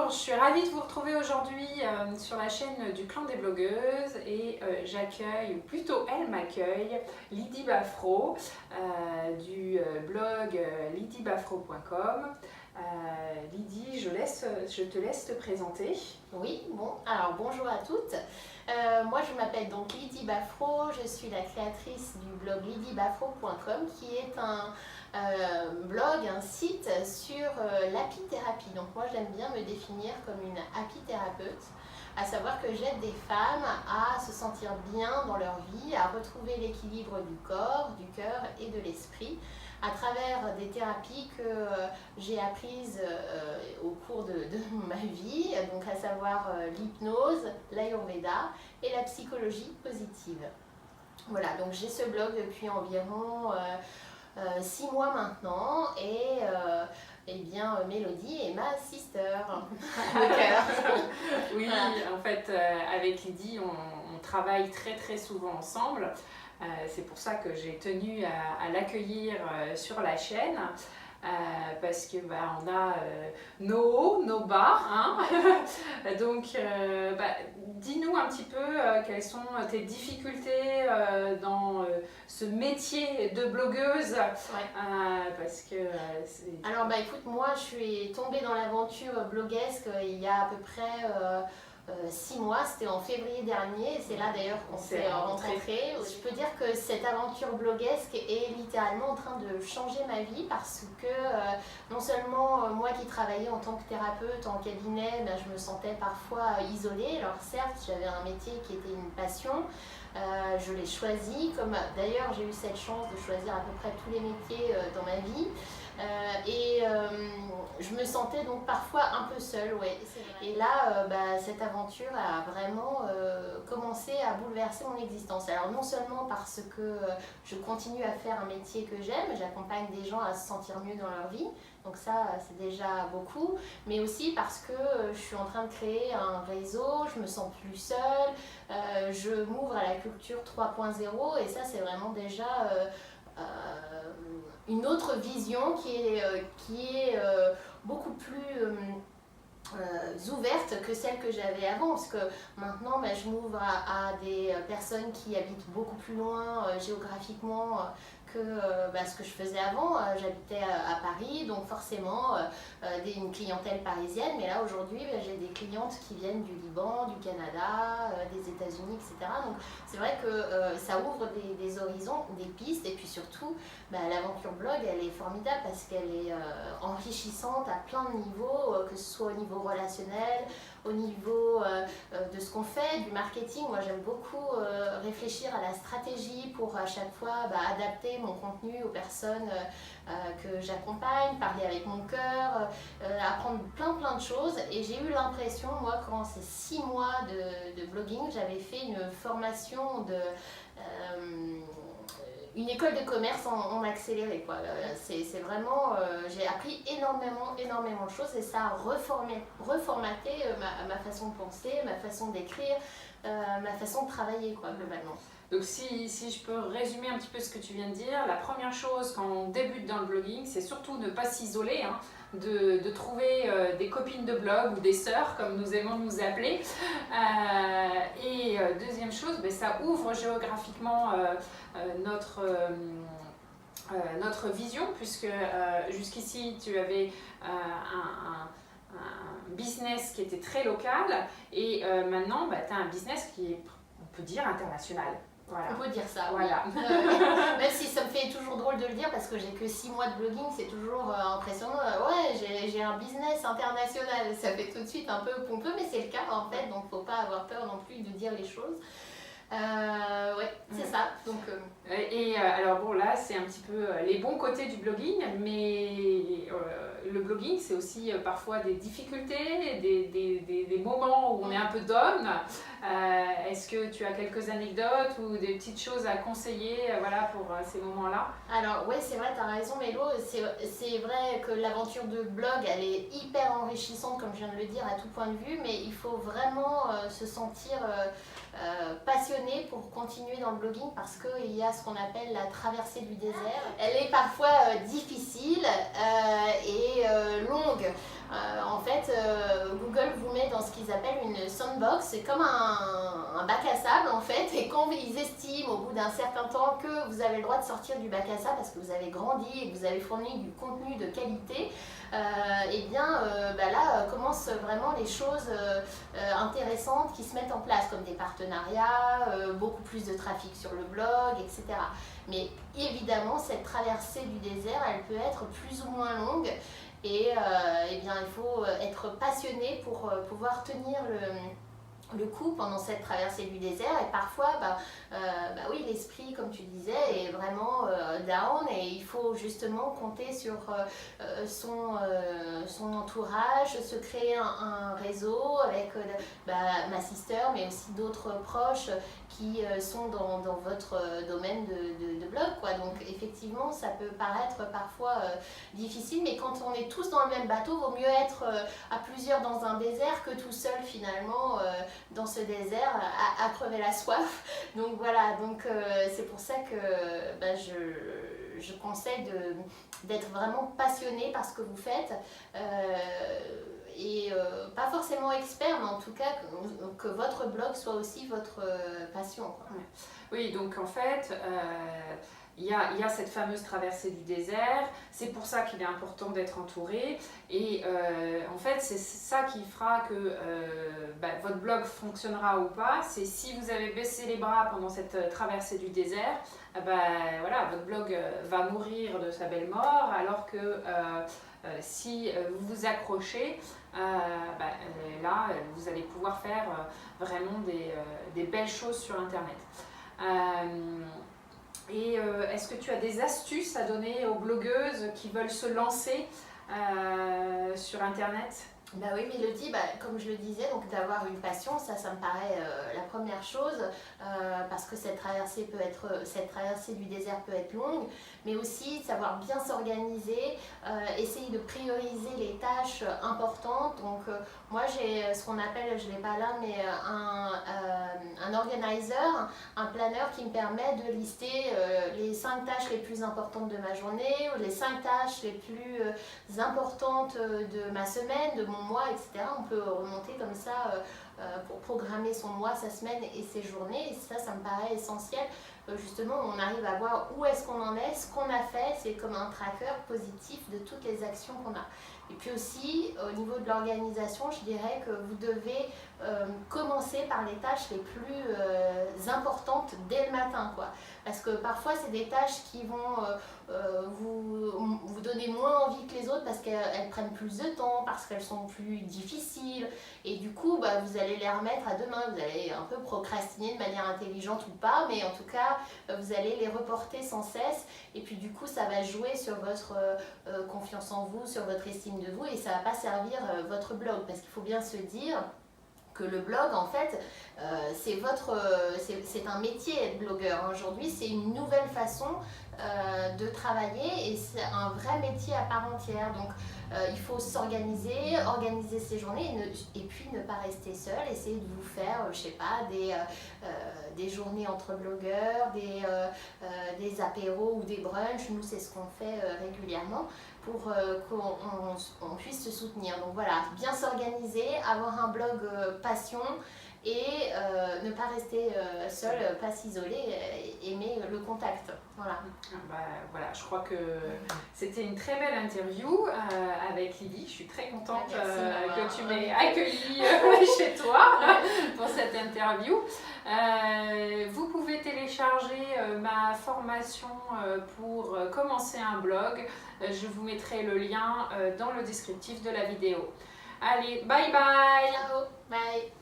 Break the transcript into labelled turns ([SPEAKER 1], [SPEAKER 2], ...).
[SPEAKER 1] Bonjour, je suis ravie de vous retrouver aujourd'hui sur la chaîne du Clan des blogueuses et j'accueille, ou plutôt elle m'accueille, Lydie Baffraud du blog lydiebafraud.com. Lydie, je te laisse te présenter.
[SPEAKER 2] Oui, bon, alors bonjour à toutes. Moi je m'appelle donc Lydie Baffraud, je suis la créatrice du blog lydiebafraud.com qui est un blog, un site sur l'apithérapie. Donc moi j'aime bien me définir comme une apithérapeute, à savoir que j'aide des femmes à se sentir bien dans leur vie, à retrouver l'équilibre du corps, du cœur et de l'esprit à travers des thérapies que j'ai apprises au cours de ma vie, donc à savoir l'hypnose, l'ayurveda et la psychologie positive. Voilà, donc j'ai ce blog depuis environ 6 mois maintenant et eh bien, Mélodie est ma sister de cœur.
[SPEAKER 1] Oui,
[SPEAKER 2] Voilà.
[SPEAKER 1] en fait, avec Lydie, on travaille très souvent ensemble. C'est pour ça que j'ai tenu à l'accueillir sur la chaîne. Parce que on a nos hauts, nos bas, hein. Donc dis-nous un petit peu quelles sont tes difficultés dans ce métier de blogueuse,
[SPEAKER 2] Ouais.
[SPEAKER 1] parce que
[SPEAKER 2] Alors écoute, moi je suis tombée dans l'aventure bloguesque il y a à peu près 6 mois, c'était en février dernier, et c'est là d'ailleurs qu'on s'est rencontrés. Je peux dire que cette aventure bloguesque est littéralement en train de changer ma vie parce que non seulement moi qui travaillais en tant que thérapeute en cabinet, je me sentais parfois isolée. Alors certes, j'avais un métier qui était une passion, je l'ai choisi, comme d'ailleurs j'ai eu cette chance de choisir à peu près tous les métiers dans ma vie. Je me sentais donc parfois un peu seule, ouais. Et là, cette aventure a vraiment commencé à bouleverser mon existence. Alors non seulement parce que je continue à faire un métier que j'aime, j'accompagne des gens à se sentir mieux dans leur vie, donc ça c'est déjà beaucoup, mais aussi parce que je suis en train de créer un réseau, je me sens plus seule, je m'ouvre à la culture 3.0 et ça c'est vraiment déjà une autre vision qui est beaucoup plus ouverte que celle que j'avais avant, parce que maintenant je m'ouvre à des personnes qui habitent beaucoup plus loin géographiquement que ce que je faisais avant. J'habitais à Paris, donc forcément une clientèle parisienne, mais là aujourd'hui j'ai des clientes qui viennent du Liban, du Canada, des États-Unis, etc. Donc c'est vrai que ça ouvre des horizons, des pistes, et puis surtout l'aventure blog elle est formidable parce qu'elle est enrichissante à plein de niveaux, que ce soit au niveau relationnel, au niveau de ce qu'on fait, du marketing. Moi j'aime beaucoup réfléchir à la stratégie pour à chaque fois adapter mon contenu aux personnes que j'accompagne, parler avec mon cœur, apprendre plein de choses. Et j'ai eu l'impression, moi, quand ces 6 mois de blogging, j'avais fait une formation de une école de commerce en accéléré, quoi. C'est vraiment, j'ai appris énormément de choses et ça a reformaté ma façon de penser, ma façon d'écrire, ma façon de travailler, quoi, globalement.
[SPEAKER 1] Donc si je peux résumer un petit peu ce que tu viens de dire, la première chose quand on débute dans le blogging, c'est surtout ne pas s'isoler, hein, de trouver des copines de blog ou des sœurs, comme nous aimons nous appeler. Deuxième chose, ça ouvre géographiquement notre vision, puisque jusqu'ici tu avais un business qui était très local et maintenant tu as un business qui est, on peut dire, international. Voilà.
[SPEAKER 2] On peut dire ça,
[SPEAKER 1] voilà.
[SPEAKER 2] Oui. Même si ça me fait toujours drôle de le dire parce que j'ai que 6 mois de blogging, c'est toujours impressionnant. Ouais, j'ai un business international, ça fait tout de suite un peu pompeux, mais c'est le cas en fait, donc faut pas avoir peur non plus de dire les choses. Ouais, c'est ça. Donc,
[SPEAKER 1] alors bon, là c'est un petit peu les bons côtés du blogging, mais le blogging c'est aussi parfois des difficultés, des moments où on est un peu down. Est-ce que tu as quelques anecdotes ou des petites choses à conseiller pour ces moments-là?
[SPEAKER 2] Alors ouais, c'est vrai, tu as raison Mélo, c'est vrai que l'aventure de blog elle est hyper enrichissante comme je viens de le dire à tout point de vue, mais il faut vraiment se sentir passionné pour continuer dans le blogging parce qu'il y a ce qu'on appelle la traversée du désert. Elle est parfois difficile et longue. En fait, Google dans ce qu'ils appellent une sandbox. C'est comme un bac à sable en fait. Et quand ils estiment au bout d'un certain temps que vous avez le droit de sortir du bac à sable parce que vous avez grandi et que vous avez fourni du contenu de qualité, et bien là commencent vraiment les choses intéressantes qui se mettent en place, comme des partenariats, beaucoup plus de trafic sur le blog, etc. Mais évidemment, cette traversée du désert, elle peut être plus ou moins longue. Et bien, il faut être passionné pour pouvoir tenir le coup pendant cette traversée du désert. Et parfois, oui, l'esprit, comme tu disais, est vraiment down, et il faut justement compter sur son entourage, se créer un réseau avec ma sister, mais aussi d'autres proches qui sont dans votre domaine de blog, quoi. Donc effectivement, ça peut paraître parfois difficile, mais quand on est tous dans le même bateau, vaut mieux être à plusieurs dans un désert que tout seul finalement dans ce désert à crever la soif. Donc voilà, c'est pour ça que je conseille d'être vraiment passionné par ce que vous faites. Pas forcément expert, mais en tout cas que votre blog soit aussi votre passion, quoi.
[SPEAKER 1] Oui, donc en fait, il y a cette fameuse traversée du désert. C'est pour ça qu'il est important d'être entouré. Et en fait, c'est ça qui fera que votre blog fonctionnera ou pas. C'est si vous avez baissé les bras pendant cette traversée du désert, votre blog va mourir de sa belle mort, alors que si vous vous accrochez, là, vous allez pouvoir faire vraiment des belles choses sur Internet. Est-ce que tu as des astuces à donner aux blogueuses qui veulent se lancer sur Internet?
[SPEAKER 2] Oui, Mélodie, comme je le disais, donc d'avoir une passion, ça me paraît la première chose, parce que cette traversée du désert peut être longue, mais aussi savoir bien s'organiser, essayer de prioriser les tâches importantes. Donc moi j'ai ce qu'on appelle, je ne l'ai pas là, mais un organizer, un planeur qui me permet de lister les 5 tâches les plus importantes de ma journée, ou les 5 tâches les plus importantes de ma semaine, de mon mois, etc. On peut remonter comme ça pour programmer son mois, sa semaine et ses journées. Et ça me paraît essentiel. Justement, on arrive à voir où est-ce qu'on en est, ce qu'on a fait. C'est comme un tracker positif de toutes les actions qu'on a. Et puis aussi, au niveau de l'organisation, je dirais que vous devez commencer par les tâches les plus importantes dès le matin, quoi. Parce que parfois, c'est des tâches qui vont vous donner moins envie que les autres parce qu'elles prennent plus de temps, parce qu'elles sont plus difficiles. Et du coup, vous allez les remettre à demain. Vous allez un peu procrastiner de manière intelligente ou pas, mais en tout cas, vous allez les reporter sans cesse. Et puis du coup, ça va jouer sur votre confiance en vous, sur votre estime de vous, et ça ne va pas servir votre blog. Parce qu'il faut bien se dire que le blog, en fait, c'est un métier, être blogueur. Aujourd'hui, c'est une nouvelle façon de travailler, et c'est un vrai métier à part entière. Donc, il faut s'organiser, organiser ses journées, et puis ne pas rester seul. Essayer de vous faire, je sais pas, des journées entre blogueurs, des apéros ou des brunchs. Nous, c'est ce qu'on fait régulièrement pour qu'on puisse se soutenir. Donc voilà, bien s'organiser, avoir un blog passion, et ne pas rester seul, pas s'isoler, aimer le contact. Voilà.
[SPEAKER 1] Voilà, je crois que c'était une très belle interview avec Lily. Je suis très contente que tu m'aies accueillie chez toi pour cette interview. Vous pouvez télécharger ma formation pour commencer un blog. Je vous mettrai le lien dans le descriptif de la vidéo. Allez, bye bye!
[SPEAKER 2] Ciao, bye!